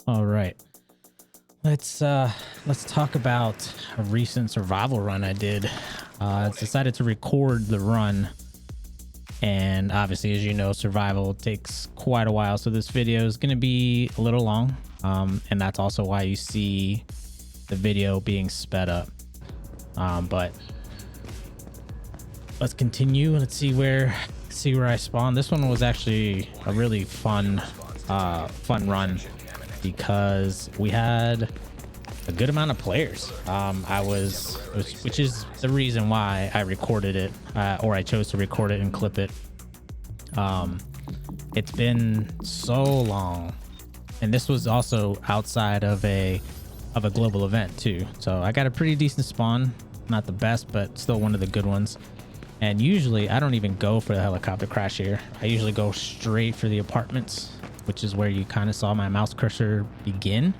All right. Let's talk about a recent survival run I did. I decided to record the run, and obviously, as you know, survival takes quite a while, so this video is going to be a little long, and that's also why you see the video being sped up. But let's continue. Let's see where I spawn. This one was actually a really fun run because we had a good amount of players. Which is the reason why I recorded it, or I chose to record it and clip it. It's been so long, and this was also outside of a global event too. So I got a pretty decent spawn, not the best, but still one of the good ones. And usually I don't even go for the helicopter crash here. I usually go straight for the apartments, which is where you kind of saw my mouse cursor begin.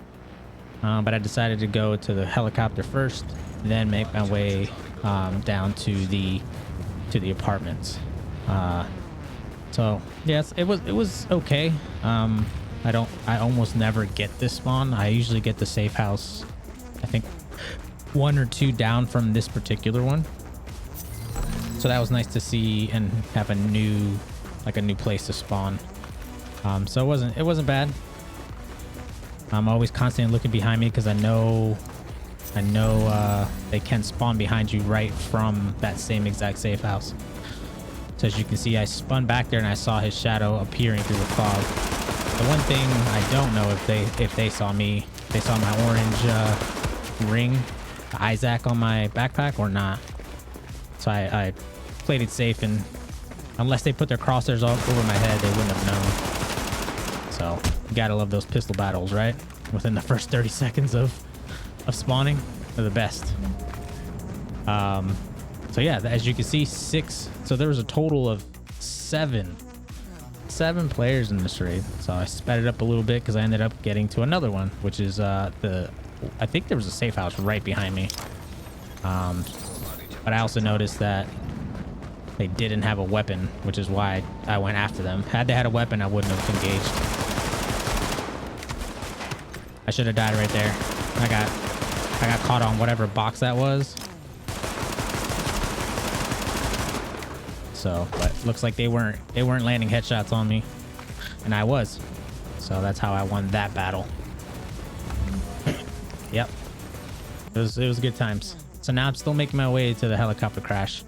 But I decided to go to the helicopter first, then make my way down to the apartments. So yes, it was okay. I almost never get this spawn. I usually get the safe house, I think 1 or 2 down from this particular one. So that was nice to see and have a new place to spawn. So it wasn't bad. I'm always constantly looking behind me because I know they can spawn behind you right from that same exact safe house. So as you can see, I spun back there and I saw his shadow appearing through the fog. The one thing I don't know if they saw me, they saw my orange ring, the Isaac on my backpack or not. So I played it safe, and unless they put their crosshairs over my head, they wouldn't have known. So you gotta love those pistol battles, right? Within the first 30 seconds of spawning, they're the best. So yeah, as you can see, 6. So there was a total of 7 players in this raid. So I sped it up a little bit because I ended up getting to another one, which is I think there was a safe house right behind me. But I also noticed that they didn't have a weapon, which is why I went after them. Had they had a weapon, I wouldn't have engaged. I should have died right there. I got caught on whatever box that was. So, but looks like they weren't landing headshots on me, and I was. So that's how I won that battle. Yep. It was good times. So now I'm still making my way to the helicopter crash.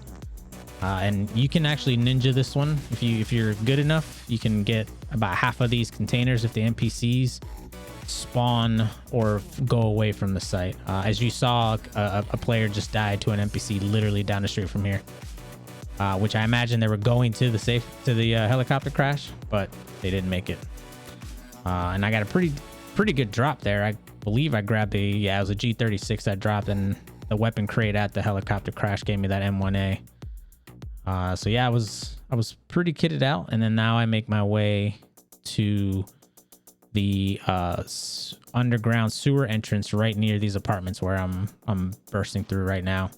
And you can actually ninja this one. If you're good enough, you can get about half of these containers if the NPCs spawn or go away from the site. As you saw, a player just died to an NPC literally down the street from here, which I imagine they were going to the helicopter crash, but they didn't make it. And I got a pretty good drop there. I believe I grabbed it was a G36 that dropped, and the weapon crate at the helicopter crash gave me that M1A. So yeah, I was pretty kitted out, and then now I make my way to the underground sewer entrance right near these apartments where I'm bursting through right now.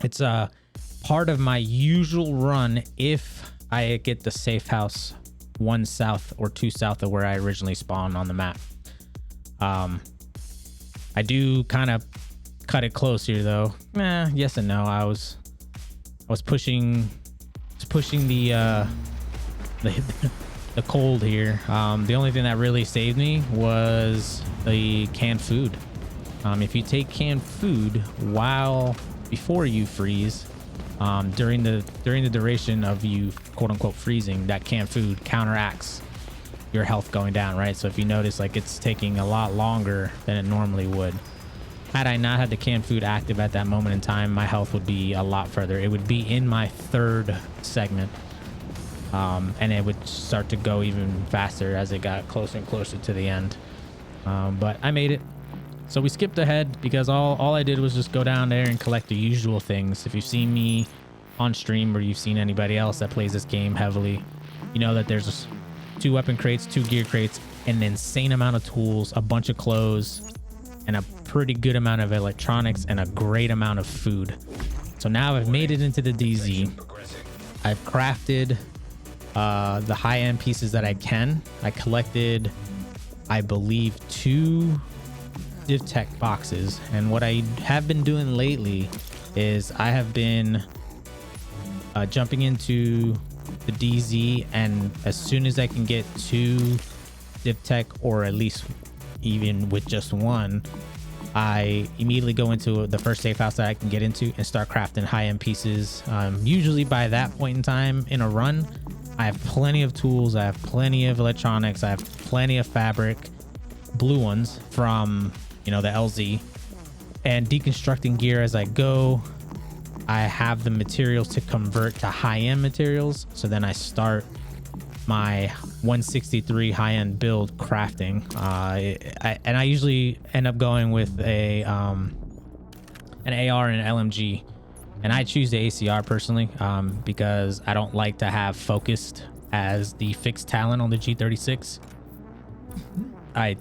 It's part of my usual run if I get the safe house 1 south or 2 south of where I originally spawned on the map. I do kind of cut it close here though. Yes and no. I was pushing the cold here. The only thing that really saved me was the canned food. If you take canned food before you freeze, during the duration of you quote unquote freezing, that canned food counteracts your health going down, right? So if you notice, like, it's taking a lot longer than it normally would. Had I not had the canned food active at that moment in time, my health would be a lot further. It would be in my 3rd segment, and it would start to go even faster as it got closer and closer to the end. But I made it. So we skipped ahead because all I did was just go down there and collect the usual things. If you've seen me on stream or you've seen anybody else that plays this game heavily, you know that there's 2 weapon crates, 2 gear crates, an insane amount of tools, a bunch of clothes, and a pretty good amount of electronics, and a great amount of food. So now I've made it into the DZ. I've crafted the high-end pieces that I can. I collected I believe, 2 div tech boxes. And what I have been doing lately is I have been jumping into the DZ, and as soon as I can get 2 div tech, or at least even with just 1, I immediately go into the first safe house that I can get into and start crafting high-end pieces. Usually by that point in time in a run, I have plenty of tools, I have plenty of electronics, I have plenty of fabric, blue ones from, you know, the LZ, and deconstructing gear as I go. I have the materials to convert to high-end materials, so then I start my 163 high-end build crafting. And I usually end up going with an AR and an LMG, and I choose the ACR personally, because I don't like to have focused as the fixed talent on the G36. The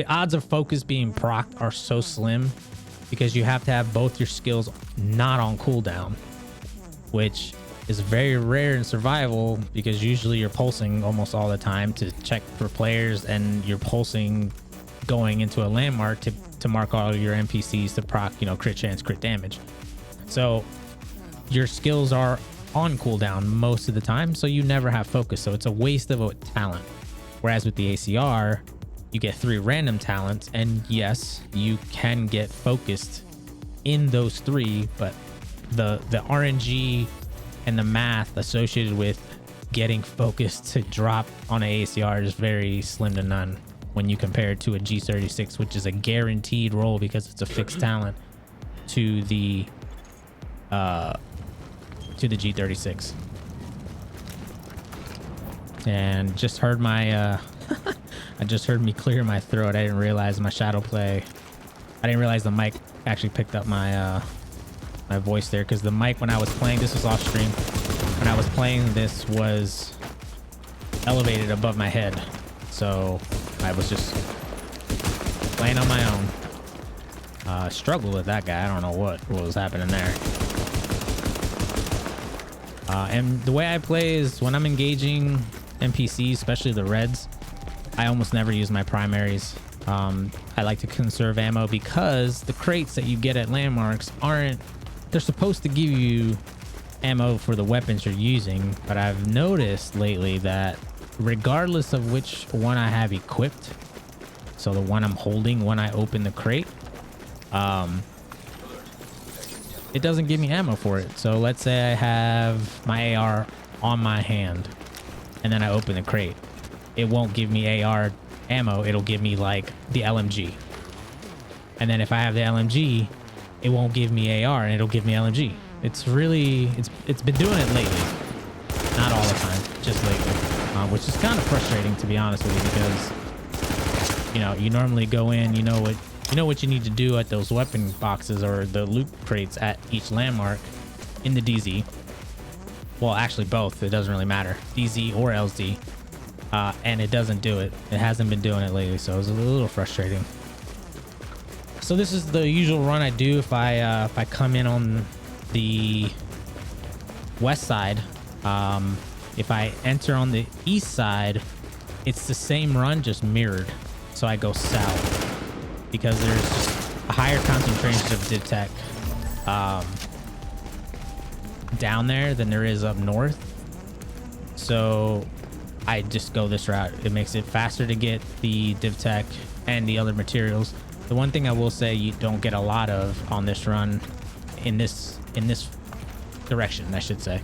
odds of focus being procced are so slim, because you have to have both your skills not on cooldown, which is very rare in survival, because usually you're pulsing almost all the time to check for players, and you're pulsing going into a landmark to mark all your NPCs to proc, you know, crit chance, crit damage. So your skills are on cooldown most of the time, so you never have focus, so it's a waste of a talent. Whereas with the ACR, you get 3 random talents, and yes, you can get focused in those 3, but the RNG and the math associated with getting focused to drop on an ACR is very slim to none when you compare it to a G36, which is a guaranteed roll because it's a fixed talent, to the G36. And just heard my I just heard me clear my throat. I didn't realize my shadow play. I didn't realize the mic actually picked up my my voice there, because the mic, when I was playing, this was off stream, when I was playing this, was elevated above my head, so I was just playing on my own. Struggled with that guy. I don't know what was happening there. And the way I play is when I'm engaging NPCs, especially the reds, I almost never use my primaries. I like to conserve ammo, because the crates that you get at landmarks they're supposed to give you ammo for the weapons you're using, but I've noticed lately that regardless of which one I have equipped, so the one I'm holding when I open the crate, it doesn't give me ammo for it. So let's say I have my AR on my hand and then I open the crate, it won't give me AR ammo, it'll give me like the LMG. And then if I have the LMG, it won't give me AR and it'll give me LMG. It's really, it's been doing it lately, not all the time, just lately, which is kind of frustrating, to be honest with you, because, you know, you normally go in, you know what you need to do at those weapon boxes or the loot crates at each landmark in the DZ. Well, actually both, it doesn't really matter, DZ or LZ, and it doesn't do it. It hasn't been doing it lately, so it's a little frustrating. So this is the usual run I do if I come in on the west side. If I enter on the east side, it's the same run, just mirrored. So I go south because there's just a higher concentration of div tech down there than there is up north. So I just go this route. It makes it faster to get the div tech and the other materials. The one thing I will say you don't get a lot of on this run, in this direction, I should say,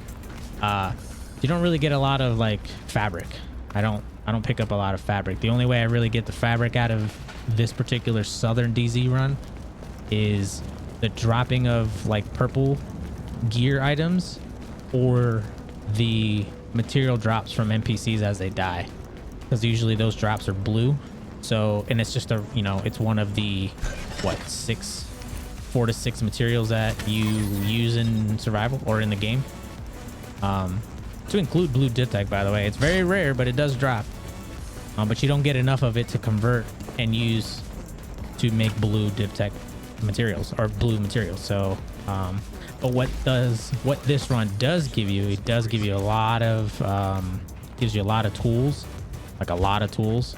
you don't really get a lot of like fabric. I don't pick up a lot of fabric. The only way I really get the fabric out of this particular southern DZ run is the dropping of like purple gear items or the material drops from NPCs as they die, because usually those drops are blue. So, and it's just a, you know, it's one of the, what, 4 to 6 materials that you use in survival or in the game. To include blue div tech, by the way. It's very rare, but it does drop. But you don't get enough of it to convert and use to make blue div tech materials or blue materials. So, but what this run does give you, it does give you a lot of, gives you a lot of tools like a lot of tools.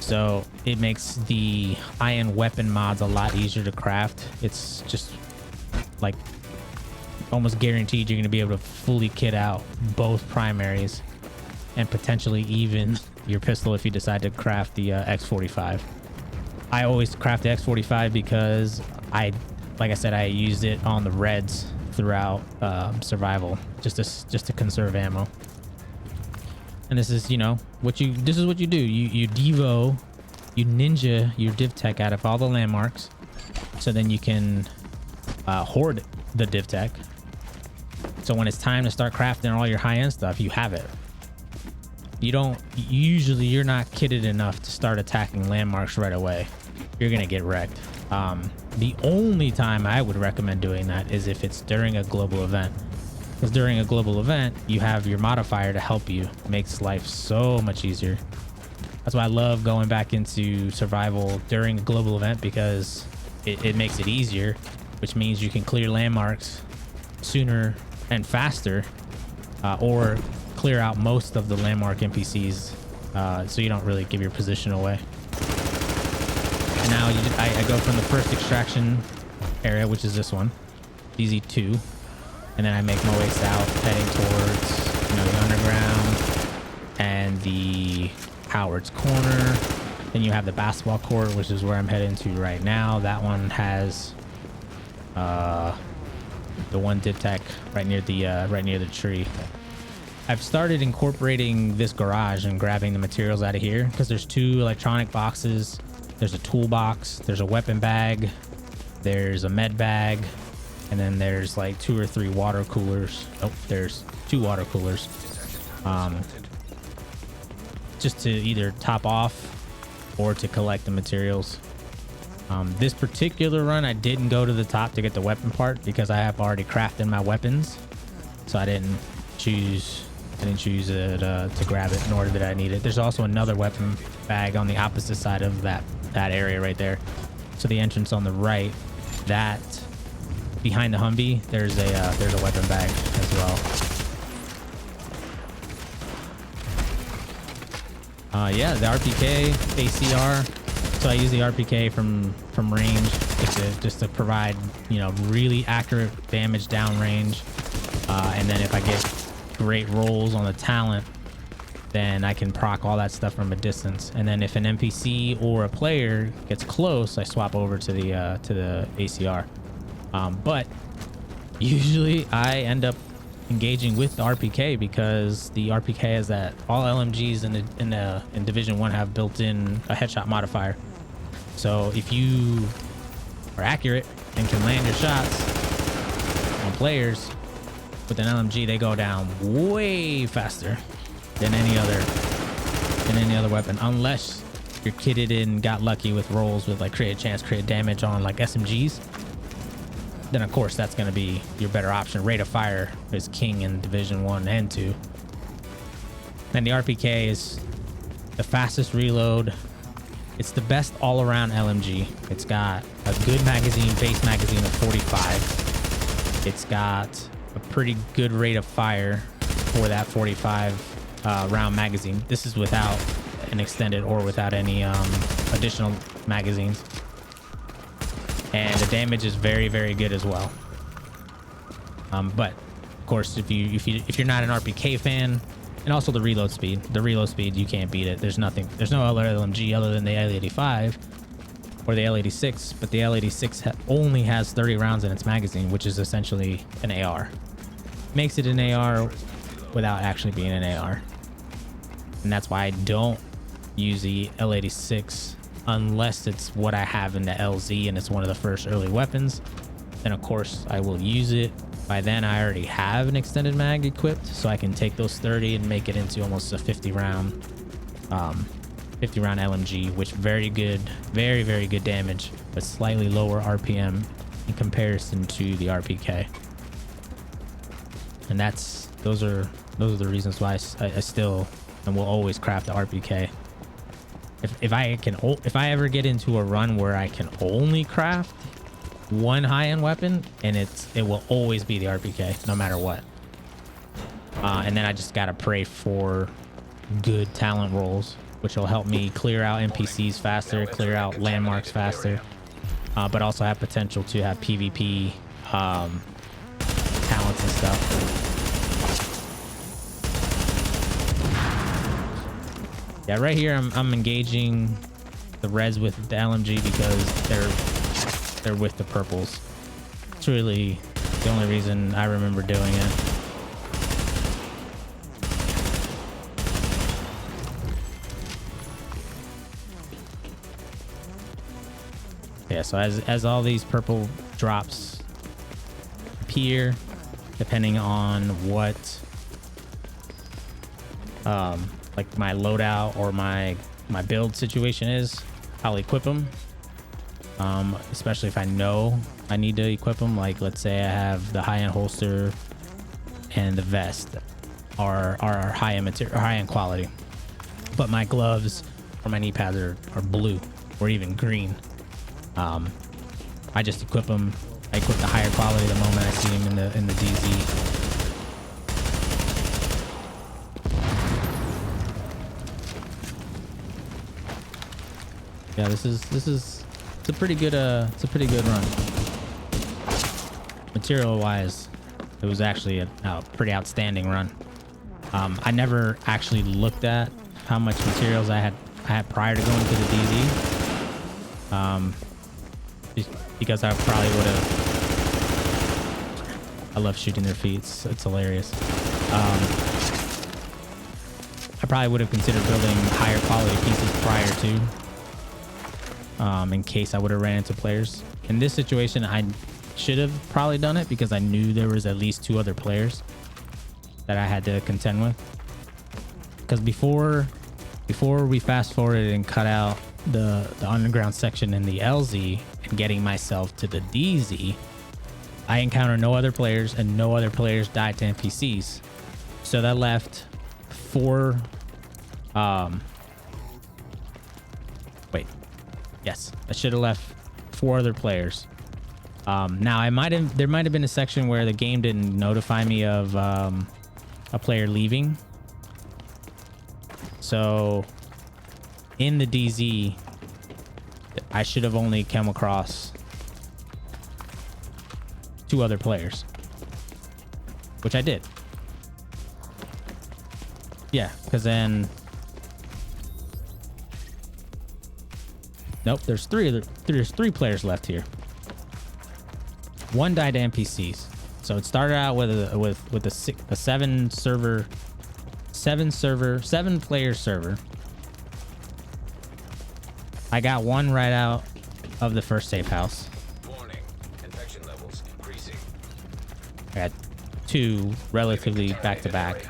So it makes the high-end weapon mods a lot easier to craft. It's just like almost guaranteed you're going to be able to fully kit out both primaries and potentially even your pistol if you decide to craft the X45. I always craft the X45 because like I said, I used it on the reds throughout survival just to conserve ammo. And this is, you know, this is what you do. You devo, you ninja your div tech out of all the landmarks, so then you can hoard the div tech. So when it's time to start crafting all your high-end stuff, you have it. You're not kitted enough to start attacking landmarks right away. You're gonna get wrecked. The only time I would recommend doing that is if it's during a global event. Because during a global event, you have your modifier to help you. It makes life so much easier. That's why I love going back into survival during a global event, because it makes it easier, which means you can clear landmarks sooner and faster, or clear out most of the landmark NPCs, so you don't really give your position away. And now I go from the first extraction area, which is this one, DZ2. And then I make my way south, heading towards, you know, the underground and the Howard's Corner. Then you have the basketball court, which is where I'm heading to right now. That one has the one div tech right near the tree. I've started incorporating this garage and grabbing the materials out of here because there's 2 electronic boxes. There's a toolbox. There's a weapon bag. There's a med bag. And then there's like 2 or 3 water coolers. Oh, there's 2 water coolers. Just to either top off or to collect the materials. This particular run, I didn't go to the top to get the weapon part because I have already crafted my weapons. So I didn't choose it to grab it, nor did I need it. There's also another weapon bag on the opposite side of that area right there. So the entrance on the right, that behind the Humvee, there's a weapon bag as well. Yeah, the RPK, ACR. So I use the RPK from range just to provide, you know, really accurate damage downrange. And then if I get great rolls on the talent, then I can proc all that stuff from a distance. And then if an NPC or a player gets close, I swap over to the ACR. But usually I end up engaging with the RPK because the RPK has that all LMGs in Division 1 have built in a headshot modifier. So if you are accurate and can land your shots on players with an LMG, they go down way faster than any other weapon, unless you're kitted in, got lucky with rolls with like create chance, create damage on like SMGs. Then of course that's going to be your better option. Rate of fire is king in Division 1 and 2. And the RPK is the fastest reload. It's the best all-around LMG. It's got a good magazine, base magazine of 45. It's got a pretty good rate of fire for that 45 round magazine. This is without an extended or without any additional magazines. And the damage is very, very good as well. But of course, if you're not an RPK fan, and also the reload speed, you can't beat it. There's no other LMG other than the L85 or the L86, but the L86 only has 30 rounds in its magazine, which is essentially an AR. Makes it an AR without actually being an AR. And that's why I don't use the L86 unless it's what I have in the LZ and it's one of the first early weapons. Then of course I will use it. By then I already have an extended mag equipped, so I can take those 30 and make it into almost a 50 round LMG, which very good, very, very good damage, but slightly lower RPM in comparison to the RPK. And those are the reasons why I still and will always craft the RPK. If I ever get into a run where I can only craft one high-end weapon, and it will always be the RPK no matter what. And then I just gotta pray for good talent rolls, which will help me clear out NPCs faster, clear out landmarks faster, but also have potential to have PvP talents and stuff. Yeah, right here I'm engaging the reds with the LMG because they're with the purples. It's really the only reason I remember doing it. Yeah, so as all these purple drops appear, depending on what like my loadout or my build situation is, I'll equip them. Especially if I know I need to equip them. Like, let's say I have the high-end holster and the vest are high-end material, high-end quality, but my gloves or my knee pads are blue or even green. I just equip them. I equip the higher quality the moment I see them in the DZ. Yeah, it's a pretty good run. Material wise, it was actually a pretty outstanding run. I never actually looked at how much materials I had prior to going to the DZ. Because I probably would have. I love shooting their feet. It's hilarious. I probably would have considered building higher quality pieces prior to. In case I would have ran into players. In this situation, I should have probably done it because I knew there was at least 2 other players that I had to contend with. Because before we fast forwarded and cut out the underground section in the LZ and getting myself to the DZ, I encountered no other players and no other players died to NPCs. So that left 4. Yes, I should have left 4 other players. Now there might have been a section where the game didn't notify me of a player leaving. So in the DZ, I should have only come across 2 other players, which I did. Yeah, because then. Nope, there's 3 players left here. 1 died to NPCs. So it started out with a 7 player server. I got 1 right out of the first safe house. Warning, infection levels increasing. I got 2 relatively back to back.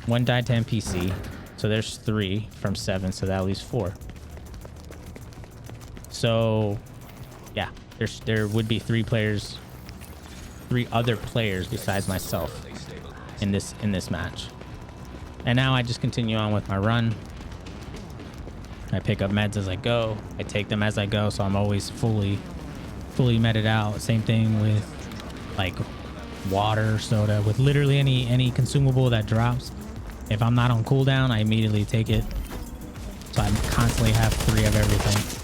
1 died to NPC. So there's 3 from 7, so that leaves 4. So, yeah, there would be 3 other players besides myself in this match. And now I just continue on with my run. I pick up meds as I go. I take them as I go, so I'm always fully medded out. Same thing with like water, soda, with literally any consumable that drops. If I'm not on cooldown, I immediately take it. So I constantly have 3 of everything.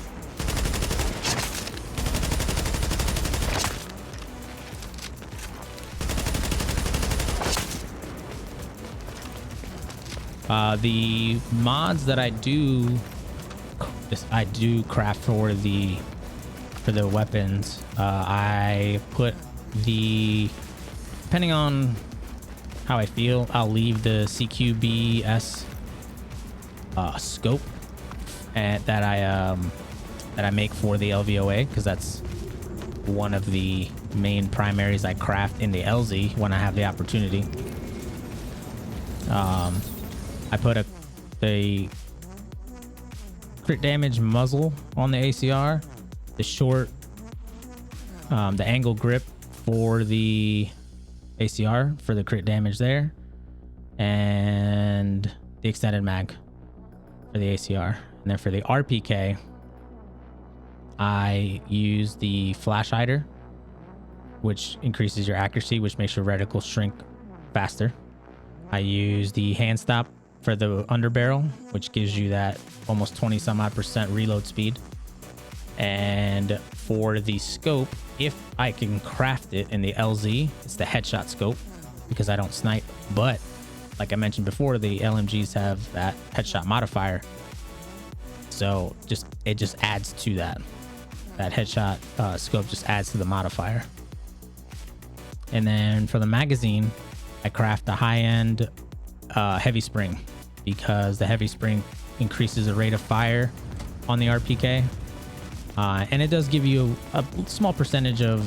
The mods that I do craft for the weapons. I put depending on how I feel, I'll leave the CQBS scope that I make for the LVOA, because that's one of the main primaries I craft in the LZ when I have the opportunity. I put the crit damage muzzle on the ACR, the short, the angle grip for the ACR for the crit damage there, and the extended mag for the ACR. And then for the RPK, I use the flash hider, which increases your accuracy, which makes your reticle shrink faster. I use the hand stop for the underbarrel, which gives you that almost 20 some odd percent reload speed. And for the scope, if I can craft it in the LZ, it's the headshot scope because I don't snipe. But like I mentioned before, the LMGs have that headshot modifier. So it just adds to that. That headshot scope just adds to the modifier. And then for the magazine, I craft the high-end heavy spring because the heavy spring increases the rate of fire on the RPK. And it does give you a small percentage of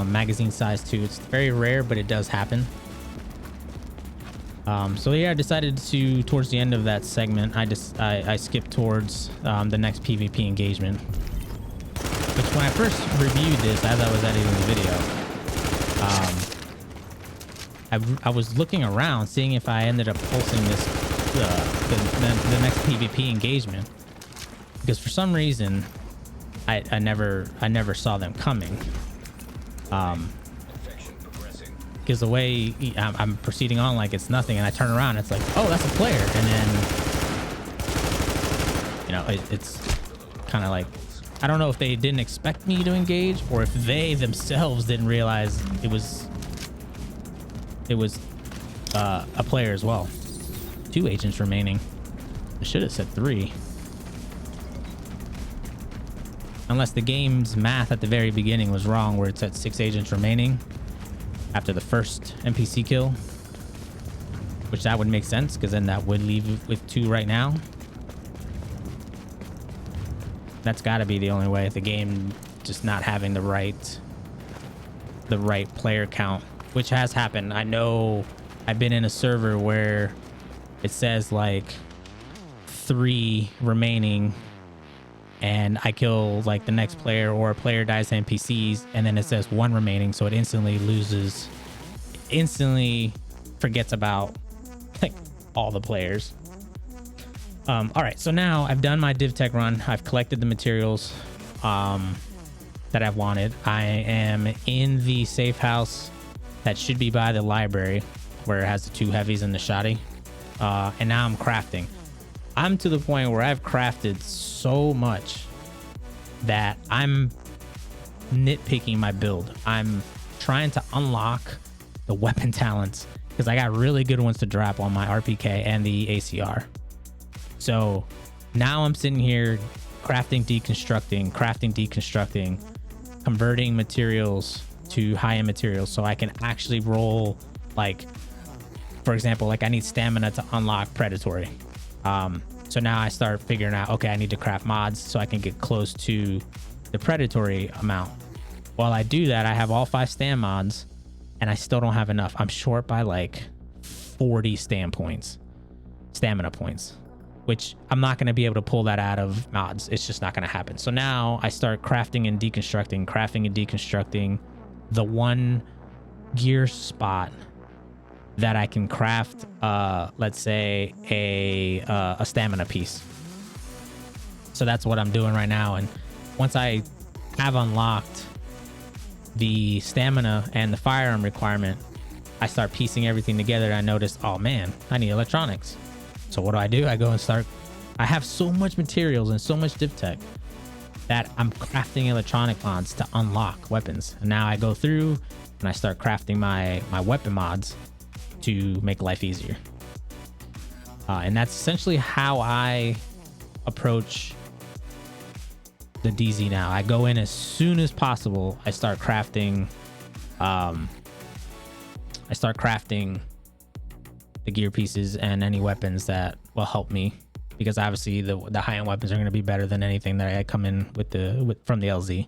magazine size too. It's very rare, but it does happen. So yeah, I decided to, towards the end of that segment, I skipped towards the next PvP engagement. Which when I first reviewed this, as I was editing the video, I was looking around, seeing if I ended up pulsing this the next PvP engagement, because for some reason I never saw them coming. Because the way I'm proceeding on like it's nothing, and I turn around, it's like, oh, that's a player, and then it's kind of like, I don't know if they didn't expect me to engage or if they themselves didn't realize it was a player as well. 2 agents remaining. I should have said 3. Unless the game's math at the very beginning was wrong, where it said 6 agents remaining after the first NPC kill, which that would make sense because then that would leave with 2 right now. That's got to be the only way. The game just not having the right player count, which has happened. I know I've been in a server where it says like 3 remaining, and I kill like the next player, or a player dies to NPCs, and then it says 1 remaining, so it instantly forgets about like all the players. All right, so now I've done my div tech run. I've collected the materials that I've wanted. I am in the safe house that should be by the library, where it has the 2 heavies and the shoddy. And now I'm crafting. I'm to the point where I've crafted so much that I'm nitpicking my build. I'm trying to unlock the weapon talents because I got really good ones to drop on my RPK and the ACR. So now I'm sitting here crafting, deconstructing, converting materials to high-end materials so I can actually roll, like, for example, like I need stamina to unlock predatory. So now I start figuring out, okay, I need to craft mods so I can get close to the predatory amount. While I do that, I have all 5 stam mods and I still don't have enough. I'm short by like 40 stamina points, which I'm not going to be able to pull that out of mods. It's just not going to happen. So now I start crafting and deconstructing the one gear spot that I can craft, let's say a stamina piece. So that's what I'm doing right now. And once I have unlocked the stamina and the firearm requirement, I start piecing everything together. And I noticed, oh man, I need electronics. So what do? I go and start, I have so much materials and so much div tech that I'm crafting electronic mods to unlock weapons. And now I go through and I start crafting my weapon mods to make life easier. And that's essentially how I approach the DZ now. I go in as soon as possible. I start crafting the gear pieces and any weapons that will help me, because obviously the high-end weapons are going to be better than anything that I come in with from the LZ.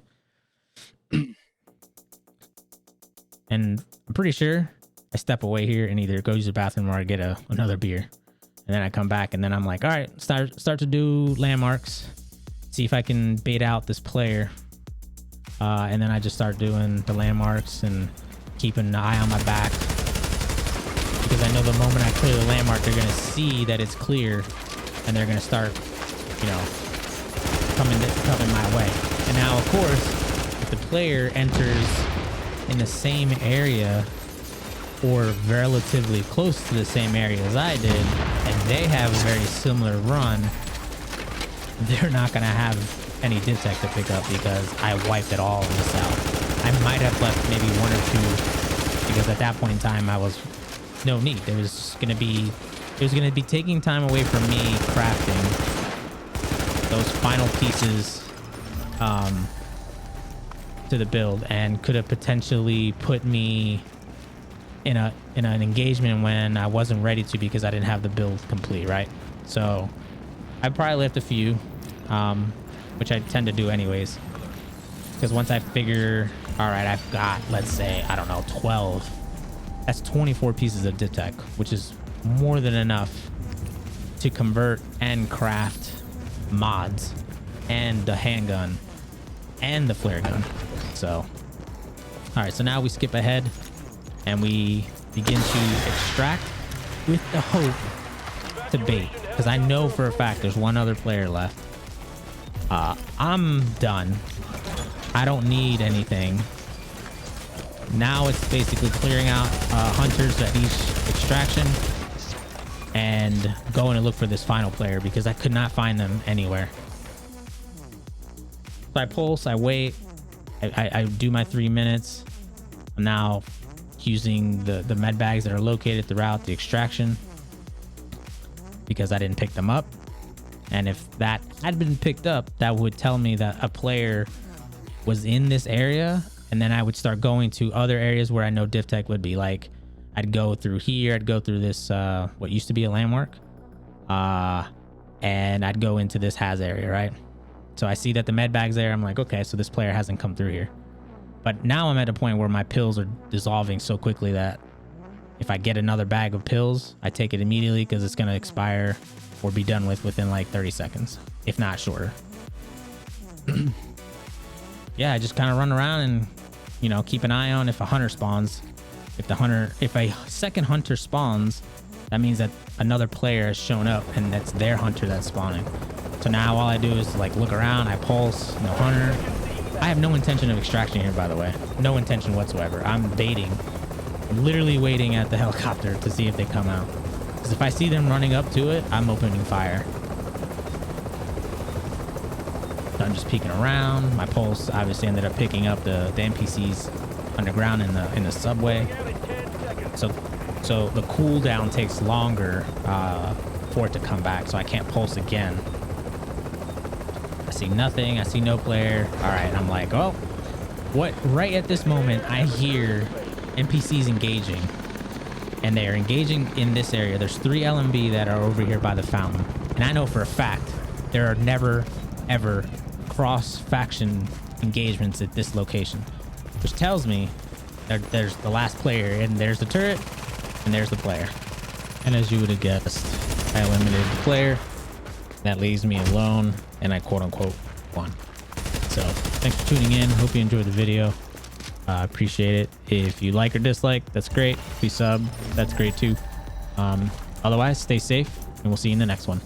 And I'm pretty sure I step away here and either go use the bathroom or I get another beer, and then I come back and then I'm like, all right, start to do landmarks, see if I can bait out this player, and then I just start doing the landmarks and keeping an eye on my back, because I know the moment I clear the landmark, they're gonna see that it's clear and they're gonna start, coming my way. And now, of course, if the player enters in the same area or relatively close to the same area as I did, and they have a very similar run, they're not going to have any div tech to pick up because I wiped it all in the south. I might have left maybe one or two because at that point in time I was no need. It was going to be taking time away from me crafting those final pieces to the build, and could have potentially put me in an engagement when I wasn't ready to because I didn't have the build complete, right? So I probably left a few, which I tend to do anyways, because once I figure, all right, I've got, let's say, I don't know, 12, that's 24 pieces of div tech, which is more than enough to convert and craft mods and the handgun and the flare gun. So all right, so now we skip ahead and we begin to extract with the hope to bait, because I know for a fact there's one other player left. I'm done. I don't need anything. Now it's basically clearing out hunters at each extraction and going to look for this final player because I could not find them anywhere. So I pulse, I wait, I do my 3 minutes. I'm now using the med bags that are located throughout the extraction because I didn't pick them up. And if that had been picked up, that would tell me that a player was in this area, and then I would start going to other areas where I know div tech would be. Like I'd go through here, I'd go through this what used to be a landmark, and I'd go into this Haz area, right? So I see that the med bag's there. I'm like, okay, so this player hasn't come through here. But now I'm at a point where my pills are dissolving so quickly that if I get another bag of pills, I take it immediately because it's going to expire or be done with within like 30 seconds, if not shorter. Yeah, I just kind of run around and, you know, keep an eye on if a hunter spawns. If a second hunter spawns, that means that another player has shown up and that's their hunter that's spawning. So now all I do is like look around, I pulse, no hunter. I have no intention of extraction here, by the way. No intention whatsoever. I'm baiting. I'm literally waiting at the helicopter to see if they come out. Because if I see them running up to it, I'm opening fire. So I'm just peeking around. My pulse obviously ended up picking up the NPCs underground in the subway. So the cooldown takes longer for it to come back, so I can't pulse again. I see nothing. I see no player. All right, I'm like, oh, what? Right at this moment, I hear NPCs engaging, and they are engaging in this area. There's 3 LMB that are over here by the fountain, and I know for a fact there are never, ever cross-faction engagements at this location, which tells me there's the last player, and there's the turret, and there's the player. And as you would have guessed, I eliminated the player. That leaves me alone, and I quote-unquote won. So thanks for tuning in. Hope you enjoyed the video. Appreciate it. If you like or dislike, that's great. If you sub, that's great too. Otherwise, stay safe, and we'll see you in the next one.